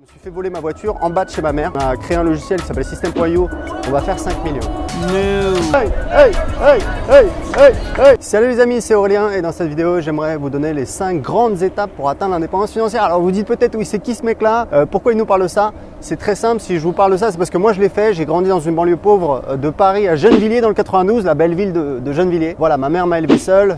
Je me suis fait voler ma voiture en bas de chez ma mère. On a créé un logiciel qui s'appelle System.io. On va faire 5 millions. No. Hey. Salut les amis, c'est Aurélien et dans cette vidéo, j'aimerais vous donner les 5 grandes étapes pour atteindre l'indépendance financière. Alors vous dites peut-être, oui, c'est qui ce mec-là? Pourquoi il nous parle de ça? C'est très simple, si je vous parle de ça, c'est parce que moi je l'ai fait. J'ai grandi dans une banlieue pauvre de Paris, à Gennevilliers dans le 92, la belle ville de Gennevilliers. Voilà, ma mère m'a élevé seul.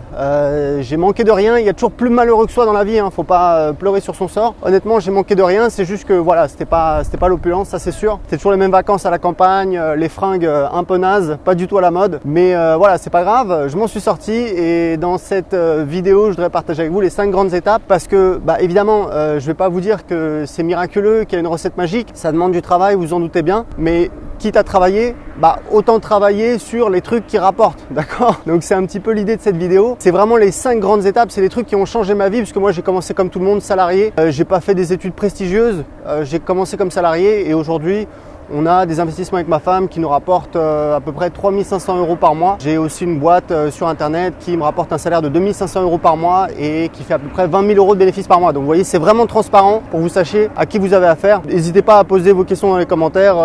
J'ai manqué de rien. Il y a toujours plus malheureux que soi dans la vie, hein. Faut pas pleurer sur son sort. Honnêtement, j'ai manqué de rien. C'est juste que voilà, c'était pas l'opulence, ça c'est sûr. C'était toujours les mêmes vacances à la campagne, les fringues un peu nazes, pas du tout à la mode. Mais voilà, c'est pas grave. Je m'en suis sorti et dans cette vidéo, je voudrais partager avec vous les 5 grandes étapes parce que, évidemment, je vais pas vous dire que c'est miraculeux, qu'il y a une recette magique. Ça demande du travail, vous en doutez bien. Mais quitte à travailler, autant travailler sur les trucs qui rapportent, d'accord? Donc c'est un petit peu l'idée de cette vidéo. C'est vraiment les 5 grandes étapes, c'est les trucs qui ont changé ma vie, puisque moi j'ai commencé comme tout le monde, salarié. J'ai pas fait des études prestigieuses, j'ai commencé comme salarié et aujourd'hui, on a des investissements avec ma femme qui nous rapportent à peu près 3 500 € par mois. J'ai aussi une boîte sur internet qui me rapporte un salaire de 2 500 € par mois et qui fait à peu près 20 000 € de bénéfices par mois. Donc vous voyez, c'est vraiment transparent pour que vous sachiez à qui vous avez affaire. N'hésitez pas à poser vos questions dans les commentaires,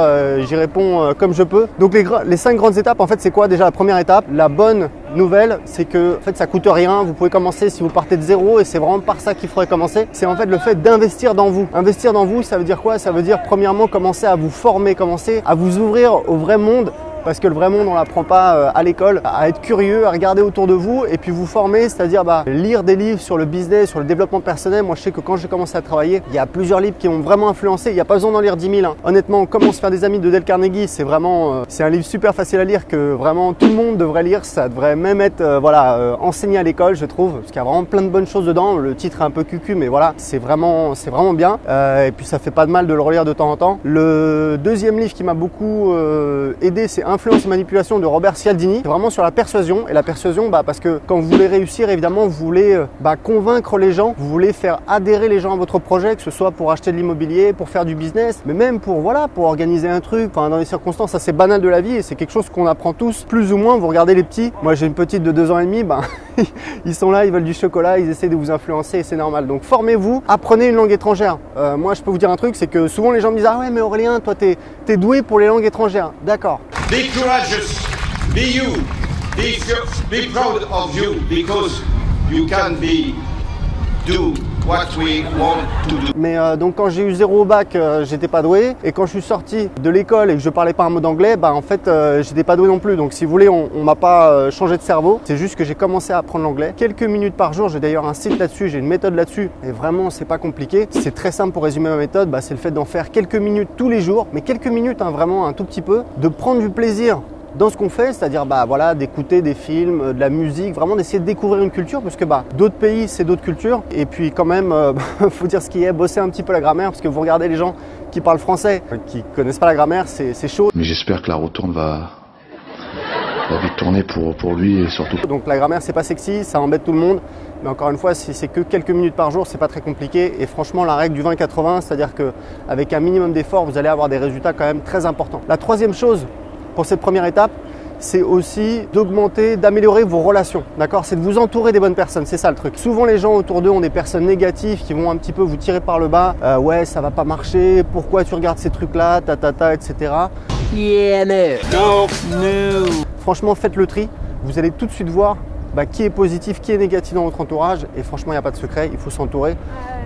j'y réponds comme je peux. Donc les 5 grandes étapes, en fait, c'est quoi? Déjà la première étape, la bonne nouvelle, c'est que en fait ça coûte rien, vous pouvez commencer si vous partez de zéro et c'est vraiment par ça qu'il faudrait commencer. C'est en fait le fait d'investir dans vous. Investir dans vous, ça veut dire quoi? Ça veut dire premièrement commencer à vous former, commencer à vous ouvrir au vrai monde. Parce que le vrai monde, on l'apprend pas à l'école, à être curieux, à regarder autour de vous et puis vous former, c'est-à-dire lire des livres sur le business, sur le développement personnel. Moi, je sais que quand j'ai commencé à travailler, il y a plusieurs livres qui m'ont vraiment influencé. Il n'y a pas besoin d'en lire 10 000. Hein. Honnêtement, Comment se faire des amis de Dale Carnegie, c'est vraiment, c'est un livre super facile à lire que vraiment tout le monde devrait lire. Ça devrait même être, enseigné à l'école, je trouve, parce qu'il y a vraiment plein de bonnes choses dedans. Le titre est un peu cucu, mais voilà, c'est vraiment bien. Et puis ça fait pas de mal de le relire de temps en temps. Le deuxième livre qui m'a beaucoup aidé, c'est Influence et manipulation de Robert Cialdini. C'est vraiment sur la persuasion. Et la persuasion, parce que quand vous voulez réussir, évidemment, vous voulez convaincre les gens, vous voulez faire adhérer les gens à votre projet, que ce soit pour acheter de l'immobilier, pour faire du business, mais même pour organiser un truc. Enfin, dans les circonstances assez banales de la vie, et c'est quelque chose qu'on apprend tous, plus ou moins. Vous regardez les petits. Moi, j'ai une petite de 2 ans et demi. Ils sont là, ils veulent du chocolat, ils essaient de vous influencer et c'est normal. Donc formez-vous, apprenez une langue étrangère. Moi, je peux vous dire un truc, c'est que souvent les gens me disent: ah ouais, mais Aurélien, toi, t'es doué pour les langues étrangères. D'accord. Be courageous, be you, be proud of you because you can do what we want to do. Mais donc quand j'ai eu 0 au bac, j'étais pas doué. Et quand je suis sorti de l'école et que je parlais pas un mot d'anglais, en fait j'étais pas doué non plus. Donc si vous voulez, on m'a pas changé de cerveau. C'est juste que j'ai commencé à apprendre l'anglais. Quelques minutes par jour, j'ai d'ailleurs un site là-dessus, j'ai une méthode là-dessus. Et vraiment, c'est pas compliqué. C'est très simple pour résumer ma méthode. C'est le fait d'en faire quelques minutes tous les jours. Mais quelques minutes, vraiment un tout petit peu. De prendre du plaisir dans ce qu'on fait, c'est-à-dire d'écouter des films, de la musique, vraiment d'essayer de découvrir une culture, parce que d'autres pays, c'est d'autres cultures. Et puis quand même, faut dire ce qui est, bosser un petit peu la grammaire, parce que vous regardez les gens qui parlent français, qui connaissent pas la grammaire, c'est chaud. Mais j'espère que la retourne va vite tourner pour lui et surtout. Donc la grammaire, c'est pas sexy, ça embête tout le monde. Mais encore une fois, si c'est que quelques minutes par jour, c'est pas très compliqué. Et franchement, la règle du 20-80, c'est-à-dire qu'avec un minimum d'effort, vous allez avoir des résultats quand même très importants. La troisième chose, pour cette première étape, c'est aussi d'améliorer vos relations, d'accord? C'est de vous entourer des bonnes personnes, c'est ça le truc. Souvent les gens autour d'eux ont des personnes négatives qui vont un petit peu vous tirer par le bas. Ouais, ça va pas marcher, pourquoi tu regardes ces trucs-là, etc. Yeah, no. Franchement, faites le tri, vous allez tout de suite voir qui est positif, qui est négatif dans votre entourage. Et franchement, il n'y a pas de secret, il faut s'entourer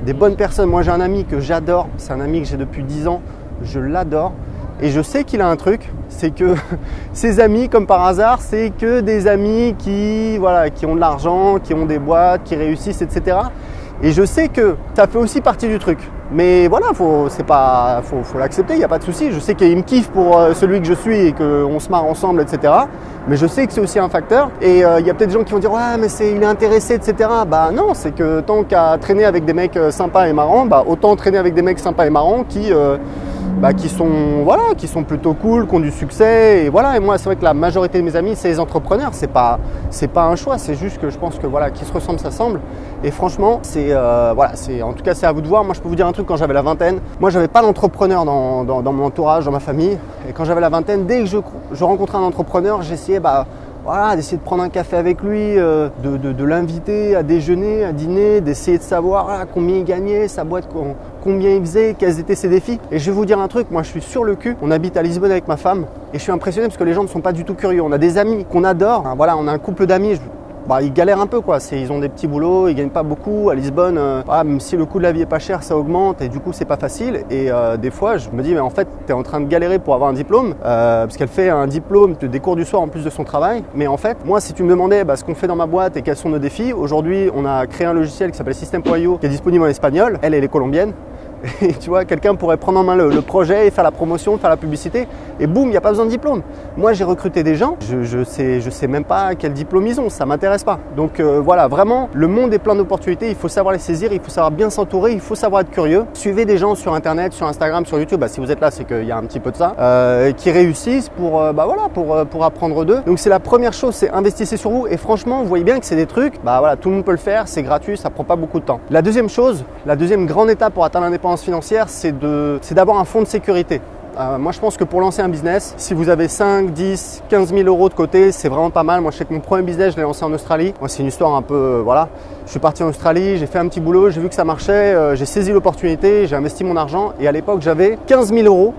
des bonnes personnes. Moi, j'ai un ami que j'adore, c'est un ami que j'ai depuis 10 ans, je l'adore. Et je sais qu'il a un truc, c'est que ses amis, comme par hasard, c'est que des amis qui ont de l'argent, qui ont des boîtes, qui réussissent, etc. Et je sais que ça fait aussi partie du truc. Mais voilà, faut l'accepter, il n'y a pas de souci. Je sais qu'il me kiffe pour celui que je suis et qu'on se marre ensemble, etc. Mais je sais que c'est aussi un facteur. Et il y a peut-être des gens qui vont dire: ouais, mais il est intéressé, etc. Non, c'est que tant qu'à traîner avec des mecs sympas et marrants, autant traîner avec des mecs sympas et marrants qui sont plutôt cool, qui ont du succès. Et voilà, et moi, c'est vrai que la majorité de mes amis, c'est les entrepreneurs. C'est pas un choix, c'est juste que je pense que qui se ressemblent s'assemblent. Et franchement, en tout cas, c'est à vous de voir. Moi, je peux vous dire un truc, quand j'avais la vingtaine, moi, j'avais pas d'entrepreneur dans mon entourage, dans ma famille. Et quand j'avais la vingtaine, dès que je rencontrais un entrepreneur, j'essayais d'essayer de prendre un café avec lui, de l'inviter à déjeuner, à dîner, d'essayer de savoir combien il gagnait, sa boîte, combien il faisait, quels étaient ses défis. Et je vais vous dire un truc, moi je suis sur le cul, on habite à Lisbonne avec ma femme et je suis impressionné parce que les gens ne sont pas du tout curieux. On a des amis qu'on adore, voilà, on a un couple d'amis, ils galèrent un peu quoi, ils ont des petits boulots, ils gagnent pas beaucoup. À Lisbonne, même si le coût de la vie est pas cher, ça augmente et du coup c'est pas facile. Et des fois je me dis mais en fait tu es en train de galérer pour avoir un diplôme, parce qu'elle fait un diplôme des cours du soir en plus de son travail. Mais en fait moi si tu me demandais ce qu'on fait dans ma boîte et quels sont nos défis, aujourd'hui on a créé un logiciel qui s'appelle System.io qui est disponible en espagnol, elle est colombienne. Et tu vois, quelqu'un pourrait prendre en main le projet et faire la promotion, faire la publicité et boum, il n'y a pas besoin de diplôme. Moi j'ai recruté des gens, je sais même pas quel diplôme ils ont, ça m'intéresse pas. Donc voilà, vraiment, le monde est plein d'opportunités, il faut savoir les saisir, il faut savoir bien s'entourer, il faut savoir être curieux. Suivez des gens sur internet, sur Instagram, sur YouTube, si vous êtes là c'est qu'il y a un petit peu de ça, qui réussissent pour apprendre d'eux. Donc c'est la première chose, c'est investissez sur vous et franchement vous voyez bien que c'est des trucs, tout le monde peut le faire, c'est gratuit, ça prend pas beaucoup de temps. La deuxième chose, la deuxième grande étape pour atteindre l'indépendance financière, c'est d'avoir un fonds de sécurité. Moi je pense que pour lancer un business, si vous avez 5, 10, 15 000 euros de côté, c'est vraiment pas mal. Moi je sais que mon premier business, je l'ai lancé en Australie. Moi c'est une histoire un peu, voilà. Je suis parti en Australie, j'ai fait un petit boulot, j'ai vu que ça marchait, j'ai saisi l'opportunité, j'ai investi mon argent et à l'époque j'avais 15 000 euros.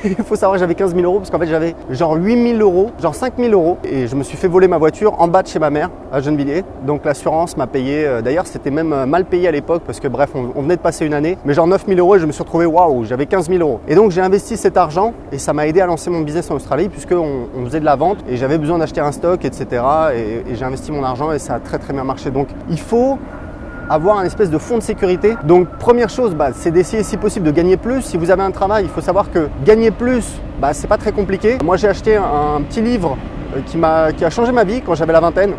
Il faut savoir que j'avais 15 000 euros parce qu'en fait j'avais genre 8 000 euros, genre 5 000 euros et je me suis fait voler ma voiture en bas de chez ma mère à Gennevilliers. Donc l'assurance m'a payé, d'ailleurs c'était même mal payé à l'époque parce que bref on venait de passer une année, mais genre 9 000 euros et je me suis retrouvé waouh, j'avais 15 000 euros. Et donc j'ai investi cet argent et ça m'a aidé à lancer mon business en Australie puisqu'on faisait de la vente et j'avais besoin d'acheter un stock etc. Et j'ai investi mon argent et ça a très très bien marché. Donc il faut avoir un espèce de fonds de sécurité. Donc première chose, c'est d'essayer si possible de gagner plus. Si vous avez un travail, il faut savoir que gagner plus, c'est pas très compliqué. Moi j'ai acheté un petit livre qui a changé ma vie quand j'avais la vingtaine,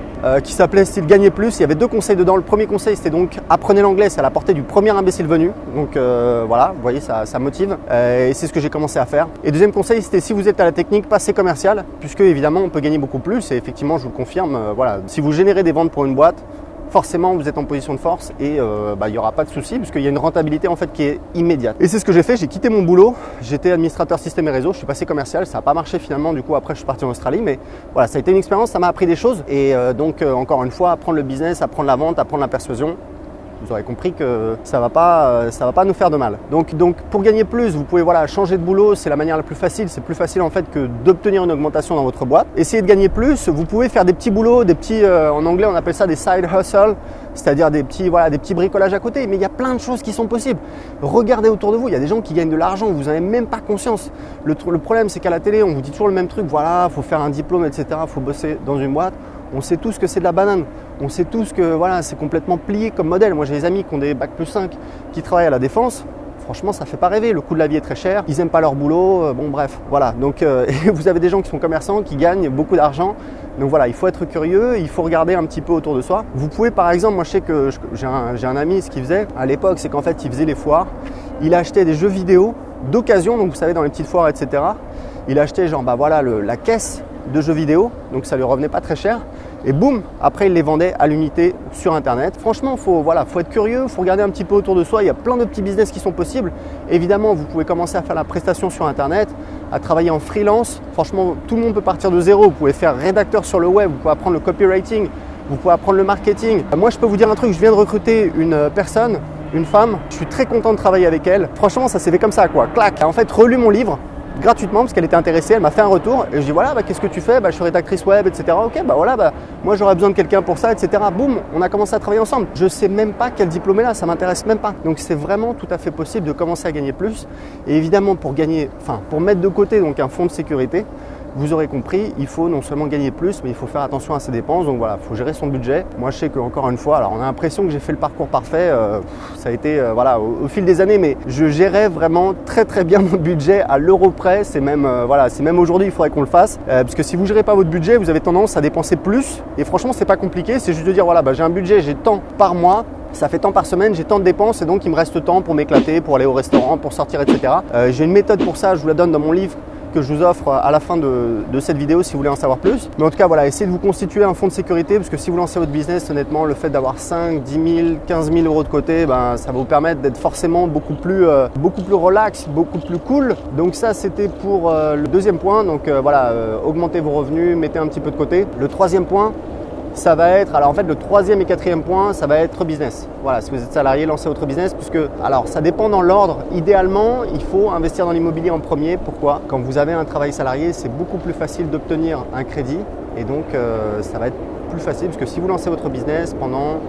qui s'appelait Style Gagner Plus. Il y avait 2 conseils dedans. Le premier conseil c'était donc apprenez l'anglais, c'est à la portée du premier imbécile venu. Donc voilà, vous voyez ça motive et c'est ce que j'ai commencé à faire. Et deuxième conseil c'était si vous êtes à la technique, passez commercial puisque évidemment on peut gagner beaucoup plus et effectivement je vous le confirme, voilà, si vous générez des ventes pour une boîte, forcément vous êtes en position de force et il n'y aura pas de souci puisqu'il y a une rentabilité en fait qui est immédiate. Et c'est ce que j'ai fait, j'ai quitté mon boulot, j'étais administrateur système et réseau, je suis passé commercial, ça n'a pas marché finalement, du coup après je suis parti en Australie, mais voilà, ça a été une expérience, ça m'a appris des choses et donc encore une fois, apprendre le business, apprendre la vente, apprendre la persuasion. Vous aurez compris que ça va pas nous faire de mal. Donc pour gagner plus, vous pouvez changer de boulot, c'est la manière la plus facile. C'est plus facile en fait que d'obtenir une augmentation dans votre boîte. Essayez de gagner plus, vous pouvez faire des petits boulots, des petits, en anglais on appelle ça des side hustles, c'est-à-dire des petits bricolages à côté. Mais il y a plein de choses qui sont possibles. Regardez autour de vous, il y a des gens qui gagnent de l'argent, vous n'en avez même pas conscience. Le problème c'est qu'à la télé, on vous dit toujours le même truc, voilà, faut faire un diplôme, etc., faut bosser dans une boîte. On sait tous que c'est de la banane. On sait tous que voilà, c'est complètement plié comme modèle. Moi, j'ai des amis qui ont des bac+5 qui travaillent à la défense. Franchement, ça fait pas rêver. Le coût de la vie est très cher. Ils n'aiment pas leur boulot. Bon, bref, voilà. Donc, vous avez des gens qui sont commerçants, qui gagnent beaucoup d'argent. Donc voilà, il faut être curieux. Il faut regarder un petit peu autour de soi. Vous pouvez, par exemple, moi, je sais que j'ai un ami, ce qu'il faisait à l'époque, c'est qu'en fait, il faisait les foires. Il achetait des jeux vidéo d'occasion. Donc, vous savez, dans les petites foires, etc. Il achetait genre, la caisse de jeux vidéo, donc ça lui revenait pas très cher et boum, après il les vendait à l'unité sur internet. Franchement, faut être curieux, faut regarder un petit peu autour de soi, il y a plein de petits business qui sont possibles. Évidemment, vous pouvez commencer à faire la prestation sur internet, à travailler en freelance. Franchement, tout le monde peut partir de zéro, vous pouvez faire rédacteur sur le web, vous pouvez apprendre le copywriting, vous pouvez apprendre le marketing. Moi, je peux vous dire un truc, je viens de recruter une personne, une femme, je suis très content de travailler avec elle. Franchement, ça s'est fait comme ça quoi, clac. En fait, relu mon livre gratuitement parce qu'elle était intéressée, elle m'a fait un retour et je dis voilà, qu'est-ce que tu fais, je suis rédactrice web, etc. Ok, moi j'aurais besoin de quelqu'un pour ça, etc. Boum, on a commencé à travailler ensemble. Je sais même pas quel diplôme est là, ça m'intéresse même pas. Donc c'est vraiment tout à fait possible de commencer à gagner plus. Et évidemment pour mettre de côté donc un fonds de sécurité, vous aurez compris, il faut non seulement gagner plus, mais il faut faire attention à ses dépenses. Donc voilà, il faut gérer son budget. Moi, je sais qu'encore une fois, alors on a l'impression que j'ai fait le parcours parfait. Ça a été au fil des années, mais je gérais vraiment très très bien mon budget à l'euro près. C'est même aujourd'hui, il faudrait qu'on le fasse. Parce que si vous ne gérez pas votre budget, vous avez tendance à dépenser plus. Et franchement, c'est pas compliqué. C'est juste de dire j'ai un budget, j'ai tant par mois. Ça fait tant par semaine, j'ai tant de dépenses et donc il me reste tant pour m'éclater, pour aller au restaurant, pour sortir, etc. J'ai une méthode pour ça, je vous la donne dans mon livre que je vous offre à la fin de cette vidéo si vous voulez en savoir plus. Mais en tout cas, essayez de vous constituer un fonds de sécurité parce que si vous lancez votre business, honnêtement, le fait d'avoir 5, 10 000, 15 000 euros de côté, ça va vous permettre d'être forcément beaucoup plus relax, beaucoup plus cool. Donc ça, c'était pour le deuxième point. Donc augmentez vos revenus, mettez un petit peu de côté. Le troisième point, ça va être, alors en fait le troisième et quatrième point, ça va être business. Voilà, si vous êtes salarié, lancez votre business puisque, alors ça dépend dans l'ordre. Idéalement, il faut investir dans l'immobilier en premier. Pourquoi? Quand vous avez un travail salarié, c'est beaucoup plus facile d'obtenir un crédit et donc ça va être plus facile parce que si vous lancez votre business pendant,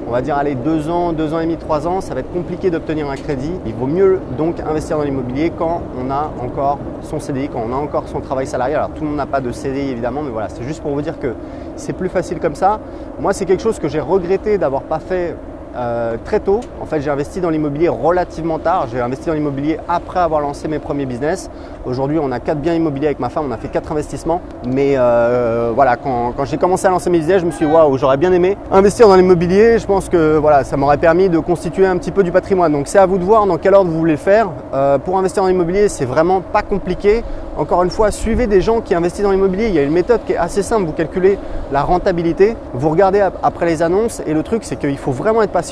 on va dire, allez, 2 ans, 2 ans et demi, 3 ans, ça va être compliqué d'obtenir un crédit. Il vaut mieux donc investir dans l'immobilier quand on a encore son CDI, quand on a encore son travail salarié. Alors tout le monde n'a pas de CDI évidemment, mais voilà, c'est juste pour vous dire que c'est plus facile comme ça. Moi, c'est quelque chose que j'ai regretté d'avoir pas fait très tôt. En fait, j'ai investi dans l'immobilier relativement tard. J'ai investi dans l'immobilier après avoir lancé mes premiers business. Aujourd'hui, on a 4 biens immobiliers avec ma femme. On a fait 4 investissements. Mais voilà, quand j'ai commencé à lancer mes business, je me suis dit waouh, j'aurais bien aimé investir dans l'immobilier. Je pense que voilà, ça m'aurait permis de constituer un petit peu du patrimoine. Donc, c'est à vous de voir dans quel ordre vous voulez le faire. Pour investir dans l'immobilier, c'est vraiment pas compliqué. Encore une fois, suivez des gens qui investissent dans l'immobilier. Il y a une méthode qui est assez simple. Vous calculez la rentabilité. Vous regardez après les annonces. Et le truc, c'est qu'il faut vraiment être patient.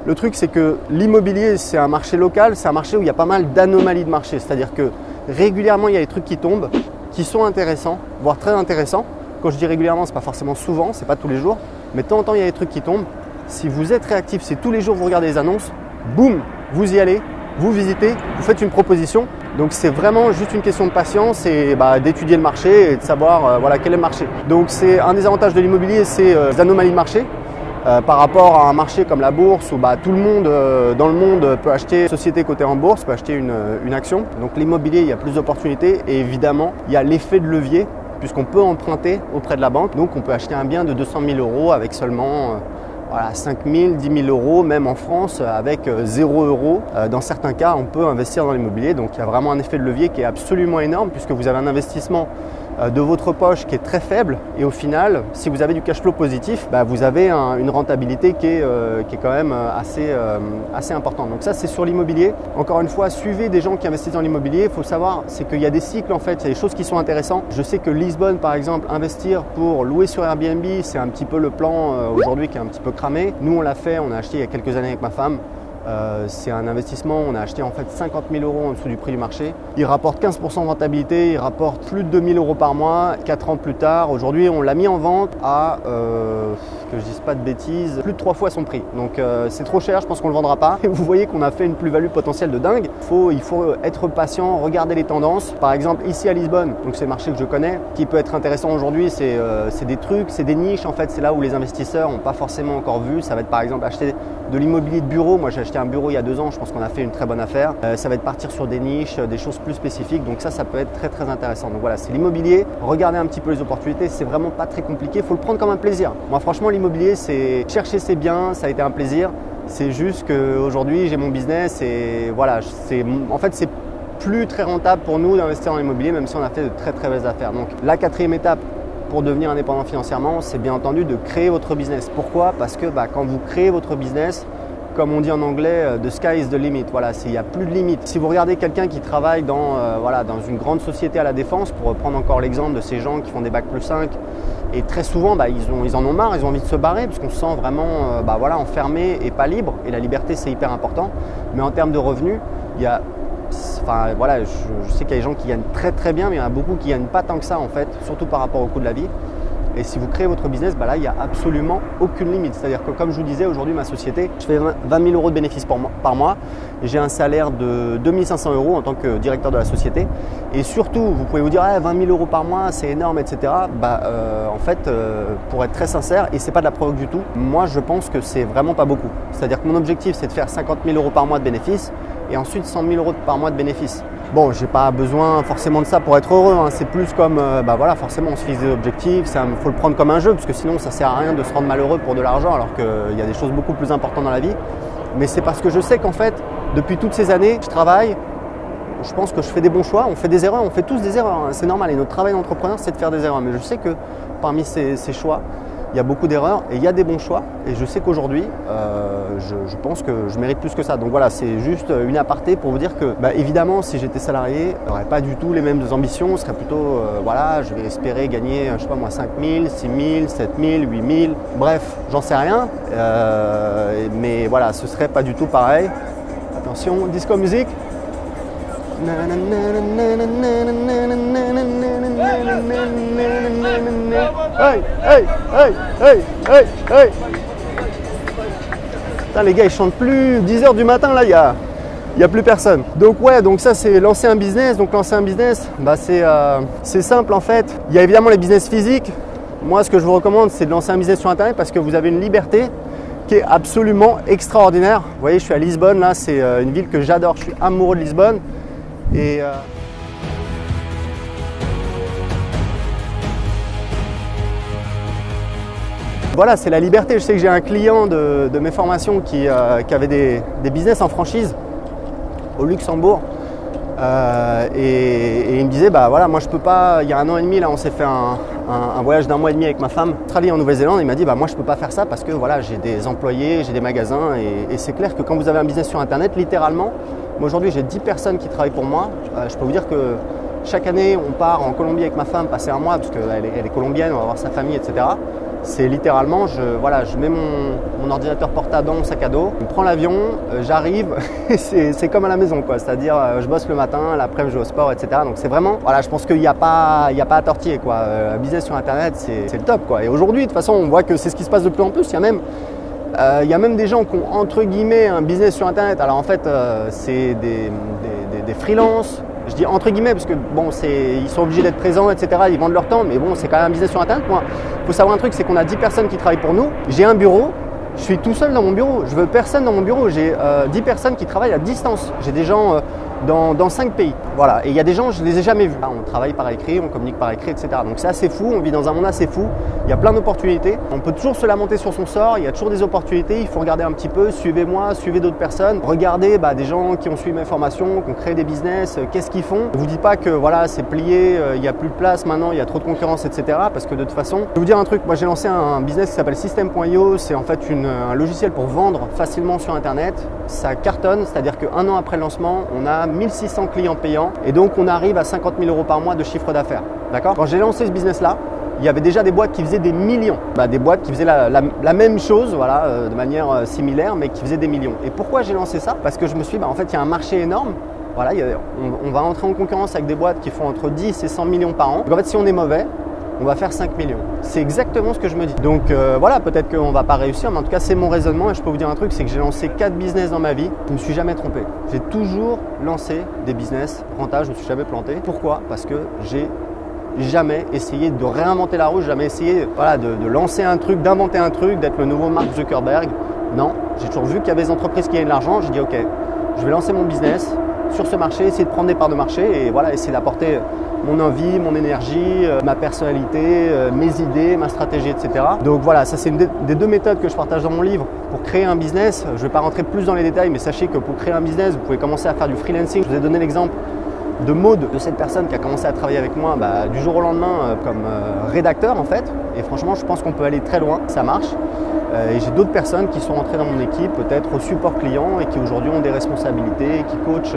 Le truc, c'est que l'immobilier, c'est un marché local. C'est un marché où il y a pas mal d'anomalies de marché. C'est-à-dire que régulièrement, il y a des trucs qui tombent, qui sont intéressants, voire très intéressants. Quand je dis régulièrement, ce n'est pas forcément souvent, ce n'est pas tous les jours. Mais de temps en temps, il y a des trucs qui tombent. Si vous êtes réactif, si tous les jours vous regardez les annonces, boum, vous y allez, vous visitez, vous faites une proposition. Donc c'est vraiment juste une question de patience et d'étudier le marché et de savoir voilà, quel est le marché. Donc c'est un des avantages de l'immobilier, c'est les anomalies de marché. Par rapport à un marché comme la bourse où tout le monde dans le monde peut acheter une société cotée en bourse, peut acheter une action. Donc l'immobilier, il y a plus d'opportunités et évidemment, il y a l'effet de levier puisqu'on peut emprunter auprès de la banque. Donc on peut acheter un bien de 200 000 € avec seulement 5 000, 10 000 €, même en France avec 0 €. Dans certains cas, on peut investir dans l'immobilier. Donc il y a vraiment un effet de levier qui est absolument énorme puisque vous avez un investissement de votre poche qui est très faible et au final, si vous avez du cash flow positif, vous avez une rentabilité qui est quand même assez importante. Donc ça, c'est sur l'immobilier. Encore une fois, suivez des gens qui investissent dans l'immobilier. Il faut savoir, c'est qu'il y a des cycles en fait, il y a des choses qui sont intéressantes. Je sais que Lisbonne, par exemple, investir pour louer sur Airbnb, c'est un petit peu le plan aujourd'hui qui est un petit peu cramé. Nous, on l'a fait, on a acheté il y a quelques années avec ma femme. C'est un investissement, on a acheté en fait 50 000 € en dessous du prix du marché. Il rapporte 15% de rentabilité, il rapporte plus de 2 000 € par mois. 4 ans plus tard, aujourd'hui on l'a mis en vente à, que je dise pas de bêtises, plus de 3 fois son prix. Donc c'est trop cher, je pense qu'on ne le vendra pas. Et vous voyez qu'on a fait une plus-value potentielle de dingue. Il faut être patient, regarder les tendances. Par exemple ici à Lisbonne, donc c'est le marché que je connais, qui peut être intéressant aujourd'hui, c'est des trucs, c'est des niches en fait, c'est là où les investisseurs n'ont pas forcément encore vu. Ça va être par exemple acheter de l'immobilier de bureau. Moi j'ai acheté un bureau il y a 2 ans, je pense qu'on a fait une très bonne affaire. Ça va être partir sur des niches, des choses plus spécifiques, donc ça peut être très très intéressant. Donc voilà, c'est l'immobilier, regardez un petit peu les opportunités, c'est vraiment pas très compliqué, il faut le prendre comme un plaisir. Moi franchement l'immobilier, c'est chercher ses biens, ça a été un plaisir. C'est juste qu'aujourd'hui j'ai mon business et voilà, en fait c'est plus très rentable pour nous d'investir dans l'immobilier, même si on a fait de très très belles affaires. Donc la 4e étape pour devenir indépendant financièrement, c'est bien entendu de créer votre business. Pourquoi? Parce que quand vous créez votre business, comme on dit en anglais, the sky is the limit. Voilà, il n'y a plus de limite. Si vous regardez quelqu'un qui travaille dans une grande société à la défense, pour reprendre encore l'exemple de ces gens qui font des bac+5, et très souvent ils en ont marre, ils ont envie de se barrer parce qu'on se sent vraiment enfermé et pas libre. Et la liberté, c'est hyper important. Mais en termes de revenus, il y a je sais qu'il y a des gens qui gagnent très très bien, mais il y en a beaucoup qui ne gagnent pas tant que ça en fait, surtout par rapport au coût de la vie. Et si vous créez votre business, là, il n'y a absolument aucune limite. C'est-à-dire que comme je vous disais, aujourd'hui, ma société, je fais 20 000 € de bénéfices par mois. Et j'ai un salaire de 2 500 € en tant que directeur de la société. Et surtout, vous pouvez vous dire 20 000 € par mois, c'est énorme, etc. En fait, pour être très sincère, et c'est pas de la provoque du tout, moi, je pense que c'est vraiment pas beaucoup. C'est-à-dire que mon objectif, c'est de faire 50 000 € par mois de bénéfices et ensuite 100 000 € par mois de bénéfices. Bon, j'ai pas besoin forcément de ça pour être heureux, hein. C'est plus comme, forcément on se fixe des objectifs, il faut le prendre comme un jeu, parce que sinon ça sert à rien de se rendre malheureux pour de l'argent, alors qu'il y a des choses beaucoup plus importantes dans la vie. Mais c'est parce que je sais qu'en fait, depuis toutes ces années, je travaille, je pense que je fais des bons choix, on fait des erreurs, on fait tous des erreurs, hein. C'est normal, et notre travail d'entrepreneur, c'est de faire des erreurs. Mais je sais que parmi ces choix, il y a beaucoup d'erreurs et il y a des bons choix. Et je sais qu'aujourd'hui, je pense que je mérite plus que ça. Donc voilà, c'est juste une aparté pour vous dire que, évidemment, si j'étais salarié, je n'aurais pas du tout les mêmes ambitions. Ce serait plutôt, je vais espérer gagner, 5 000, 6 000, 7 000, 8 000. Bref, j'en sais rien. Mais voilà, ce serait pas du tout pareil. Attention, disco musique. Hey, hey, hey, hey, hey, hey. Putain, les gars, ils chantent plus. 10 h du matin, là, il y a plus personne. Donc ouais, donc ça c'est lancer un business. Donc lancer un business, bah, c'est simple en fait. Il y a évidemment les business physiques. Moi, ce que je vous recommande, c'est de lancer un business sur Internet parce que vous avez une liberté qui est absolument extraordinaire. Vous voyez, je suis à Lisbonne, là, c'est une ville que j'adore. Je suis amoureux de Lisbonne. Et voilà, c'est la liberté. Je sais que j'ai un client de mes formations qui avait des business en franchise au Luxembourg. Et il me disait, bah voilà, moi je peux pas, il y a 1 an et demi, là, on s'est fait un voyage d'1 mois et demi avec ma femme, Australie en Nouvelle-Zélande. Il m'a dit, bah moi je peux pas faire ça parce que voilà, j'ai des employés, j'ai des magasins et c'est clair que quand vous avez un business sur Internet, littéralement, moi aujourd'hui j'ai 10 personnes qui travaillent pour moi. Je peux vous dire que chaque année, on part en Colombie avec ma femme, passer un mois parce qu'elle est colombienne, on va voir sa famille, etc. C'est littéralement, je mets mon ordinateur portable dans mon sac à dos, je prends l'avion, j'arrive, c'est comme à la maison, quoi. C'est-à-dire, je bosse le matin, l'après-midi je vais au sport, etc. Donc c'est vraiment, voilà, je pense qu'il n'y a pas à tortiller, quoi. Un business sur Internet, c'est le top, quoi. Et aujourd'hui, de toute façon, on voit que c'est ce qui se passe de plus en plus. Il y a même des gens qui ont entre guillemets un business sur Internet. Alors en fait, c'est des freelances. Je dis entre guillemets parce que bon, ils sont obligés d'être présents, etc. Ils vendent leur temps, mais bon, c'est quand même un business sur Internet. Moi, il faut savoir un truc, c'est qu'on a 10 personnes qui travaillent pour nous. J'ai un bureau, je suis tout seul dans mon bureau. Je veux personne dans mon bureau. J'ai 10 personnes qui travaillent à distance. J'ai des gens dans 5 pays. Voilà. Et il y a des gens, je ne les ai jamais vus. On travaille par écrit, on communique par écrit, etc. Donc c'est assez fou. On vit dans un monde assez fou. Il y a plein d'opportunités. On peut toujours se lamenter sur son sort. Il y a toujours des opportunités. Il faut regarder un petit peu. Suivez-moi, suivez d'autres personnes. Regardez des gens qui ont suivi mes formations, qui ont créé des business. Qu'est-ce qu'ils font? Ne vous dites pas que voilà, c'est plié. Il n'y a plus de place maintenant. Il y a trop de concurrence, etc. Parce que de toute façon, je vais vous dire un truc. Moi, j'ai lancé un business qui s'appelle System.io. C'est en fait un logiciel pour vendre facilement sur Internet. Ça cartonne. C'est-à-dire qu'un an après le lancement, on a 1600 clients payants et donc on arrive à 50 000 € par mois de chiffre d'affaires. D'accord? Quand j'ai lancé ce business-là, il y avait déjà des boîtes qui faisaient des millions. Des boîtes qui faisaient la même chose, voilà, de manière similaire, mais qui faisaient des millions. Et pourquoi j'ai lancé ça? Parce que je me suis dit, en fait, il y a un marché énorme. Voilà, on va entrer en concurrence avec des boîtes qui font entre 10 et 100 millions par an. Donc en fait, si on est mauvais, on va faire 5 millions. C'est exactement ce que je me dis. Donc voilà, peut-être qu'on ne va pas réussir, mais en tout cas, c'est mon raisonnement. Et je peux vous dire un truc, c'est que j'ai lancé 4 business dans ma vie. Je ne me suis jamais trompé. J'ai toujours lancé des business rentables, je ne me suis jamais planté. Pourquoi? Parce que j'ai jamais essayé de réinventer la roue, jamais essayé de lancer un truc, d'inventer un truc, d'être le nouveau Mark Zuckerberg. Non, j'ai toujours vu qu'il y avait des entreprises qui gagnaient de l'argent. J'ai dit, ok, je vais lancer mon business sur ce marché, essayer de prendre des parts de marché et voilà, essayer d'apporter mon envie, mon énergie, ma personnalité, mes idées, ma stratégie, etc. Donc voilà, ça c'est une des 2 méthodes que je partage dans mon livre pour créer un business. Je ne vais pas rentrer plus dans les détails, mais sachez que pour créer un business, vous pouvez commencer à faire du freelancing. Je vous ai donné l'exemple de Maud, de cette personne qui a commencé à travailler avec moi du jour au lendemain comme rédacteur en fait. Et franchement, je pense qu'on peut aller très loin, ça marche. Et j'ai d'autres personnes qui sont rentrées dans mon équipe, peut-être au support client et qui aujourd'hui ont des responsabilités, qui coachent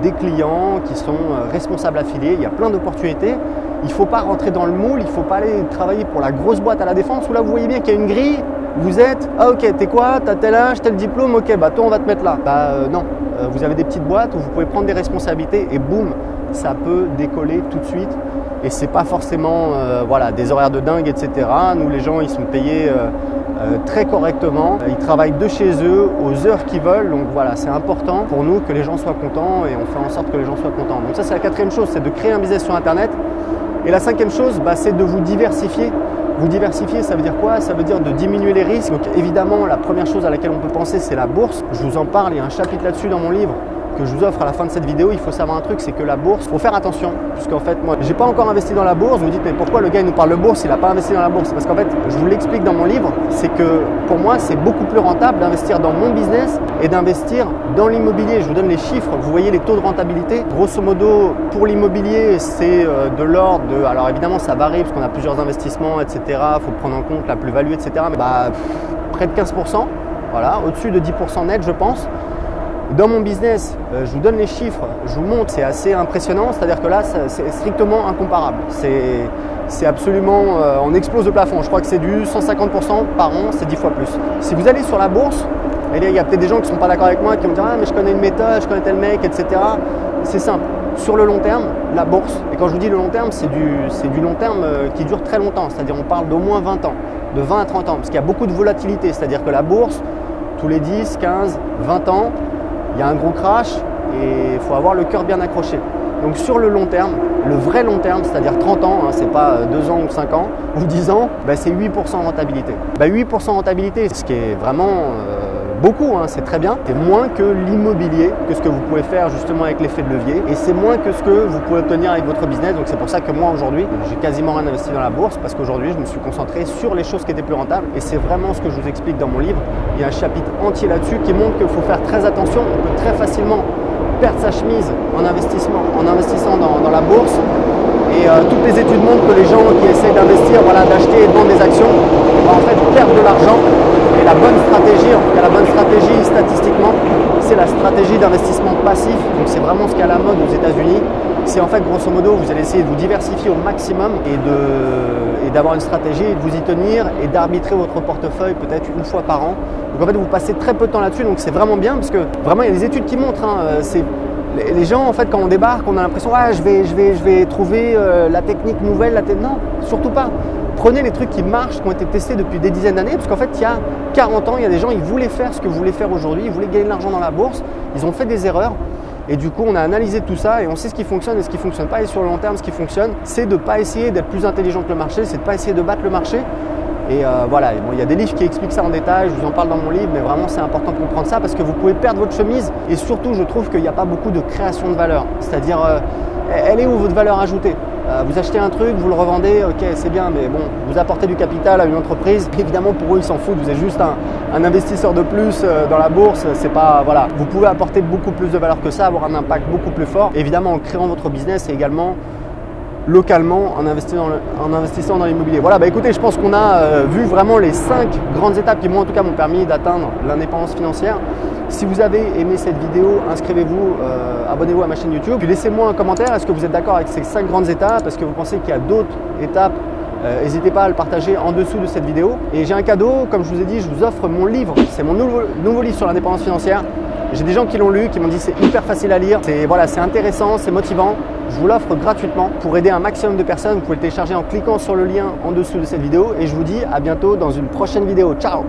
des clients, qui sont responsables affiliés. Il y a plein d'opportunités. Il ne faut pas rentrer dans le moule, il ne faut pas aller travailler pour la grosse boîte à la défense où là vous voyez bien qu'il y a une grille. Vous êtes, ah ok, t'es quoi? T'as tel âge, tel diplôme, ok, toi on va te mettre là. Non, vous avez des petites boîtes où vous pouvez prendre des responsabilités et boum, ça peut décoller tout de suite. Et c'est pas forcément des horaires de dingue, etc. Nous les gens ils sont payés très correctement. Ils travaillent de chez eux aux heures qu'ils veulent. Donc voilà, c'est important pour nous que les gens soient contents et on fait en sorte que les gens soient contents. Donc ça c'est la 4e chose, c'est de créer un business sur Internet. Et la 5e chose, c'est de vous diversifier. Vous diversifier, ça veut dire quoi? Ça veut dire de diminuer les risques. Donc évidemment, la première chose à laquelle on peut penser, c'est la bourse. Je vous en parle, il y a un chapitre là-dessus dans mon livre que je vous offre à la fin de cette vidéo. Il faut savoir un truc, c'est que la bourse, il faut faire attention. Puisqu'en fait, moi, j'ai pas encore investi dans la bourse. Vous me dites, mais pourquoi le gars il nous parle de bourse, il n'a pas investi dans la bourse? Parce qu'en fait, je vous l'explique dans mon livre, c'est que pour moi, c'est beaucoup plus rentable d'investir dans mon business et d'investir dans l'immobilier. Je vous donne les chiffres, vous voyez les taux de rentabilité. Grosso modo, pour l'immobilier, c'est de l'ordre de... Alors évidemment, ça varie parce qu'on a plusieurs investissements, etc. Il faut prendre en compte la plus-value, etc. Mais près de 15%, voilà, au-dessus de 10% net, je pense. Dans mon business, je vous donne les chiffres, je vous montre, c'est assez impressionnant, c'est-à-dire que là, c'est strictement incomparable. C'est absolument, on explose le plafond. Je crois que c'est du 150% par an, c'est 10 fois plus. Si vous allez sur la bourse, et là, il y a peut-être des gens qui ne sont pas d'accord avec moi, qui vont me dire « Ah, mais je connais une méthode, je connais tel mec, etc. » C'est simple. Sur le long terme, la bourse, et quand je vous dis le long terme, c'est du long terme qui dure très longtemps, c'est-à-dire on parle d'au moins 20 ans, de 20 à 30 ans, parce qu'il y a beaucoup de volatilité, c'est-à-dire que la bourse, tous les 10, 15, 20 ans, il y a un gros crash et il faut avoir le cœur bien accroché. Donc sur le long terme, le vrai long terme, c'est-à-dire 30 ans, hein, c'est pas 2 ans ou 5 ans ou 10 ans, c'est 8% de rentabilité. 8% de rentabilité, ce qui est vraiment beaucoup, hein, c'est très bien. C'est moins que l'immobilier, que ce que vous pouvez faire justement avec l'effet de levier, et c'est moins que ce que vous pouvez obtenir avec votre business. Donc c'est pour ça que moi aujourd'hui, j'ai quasiment rien investi dans la bourse, parce qu'aujourd'hui je me suis concentré sur les choses qui étaient plus rentables, et c'est vraiment ce que je vous explique dans mon livre. Il y a un chapitre entier là-dessus qui montre qu'il faut faire très attention. On peut très facilement perdre sa chemise en investissant dans la bourse. Et toutes les études montrent que les gens qui essaient d'investir, d'acheter et de vendre des actions, en fait perdent de l'argent. Et la bonne stratégie, en tout cas la bonne stratégie statistiquement, c'est la stratégie d'investissement passif. Donc c'est vraiment ce qui est à la mode aux États-Unis. C'est en fait grosso modo, vous allez essayer de vous diversifier au maximum et d'avoir une stratégie, et de vous y tenir et d'arbitrer votre portefeuille peut-être une fois par an. Donc en fait vous passez très peu de temps là-dessus, donc c'est vraiment bien parce que vraiment il y a des études qui montrent, les gens en fait quand on débarque, on a l'impression je vais trouver la technique nouvelle, non, surtout pas. Prenez les trucs qui marchent, qui ont été testés depuis des dizaines d'années, parce qu'en fait il y a 40 ans, il y a des gens, ils voulaient faire ce que vous voulez faire aujourd'hui, ils voulaient gagner de l'argent dans la bourse, ils ont fait des erreurs. Et du coup, on a analysé tout ça et on sait ce qui fonctionne et ce qui ne fonctionne pas. Et sur le long terme, ce qui fonctionne, c'est de ne pas essayer d'être plus intelligent que le marché, c'est de ne pas essayer de battre le marché. Et voilà, bon, il y a des livres qui expliquent ça en détail, je vous en parle dans mon livre, mais vraiment c'est important de comprendre ça parce que vous pouvez perdre votre chemise. Et surtout, je trouve qu'il n'y a pas beaucoup de création de valeur. C'est-à-dire, elle est où votre valeur ajoutée ? Vous achetez un truc, vous le revendez, ok c'est bien, mais bon, vous apportez du capital à une entreprise, évidemment pour eux ils s'en foutent, vous êtes juste un investisseur de plus dans la bourse, c'est pas, voilà. Vous pouvez apporter beaucoup plus de valeur que ça, avoir un impact beaucoup plus fort, évidemment en créant votre business et également localement en investissant dans l'immobilier. Voilà, écoutez, je pense qu'on a vu vraiment les 5 grandes étapes qui moi en tout cas m'ont permis d'atteindre l'indépendance financière. Si vous avez aimé cette vidéo, inscrivez-vous, abonnez-vous à ma chaîne YouTube. Puis laissez-moi un commentaire, est-ce que vous êtes d'accord avec ces 5 grandes étapes? Est-ce que vous pensez qu'il y a d'autres étapes? N'hésitez pas à le partager en dessous de cette vidéo. Et j'ai un cadeau, comme je vous ai dit, je vous offre mon livre. C'est mon nouveau livre sur l'indépendance financière. J'ai des gens qui l'ont lu, qui m'ont dit c'est hyper facile à lire. C'est intéressant, c'est motivant. Je vous l'offre gratuitement pour aider un maximum de personnes. Vous pouvez le télécharger en cliquant sur le lien en dessous de cette vidéo. Et je vous dis à bientôt dans une prochaine vidéo. Ciao!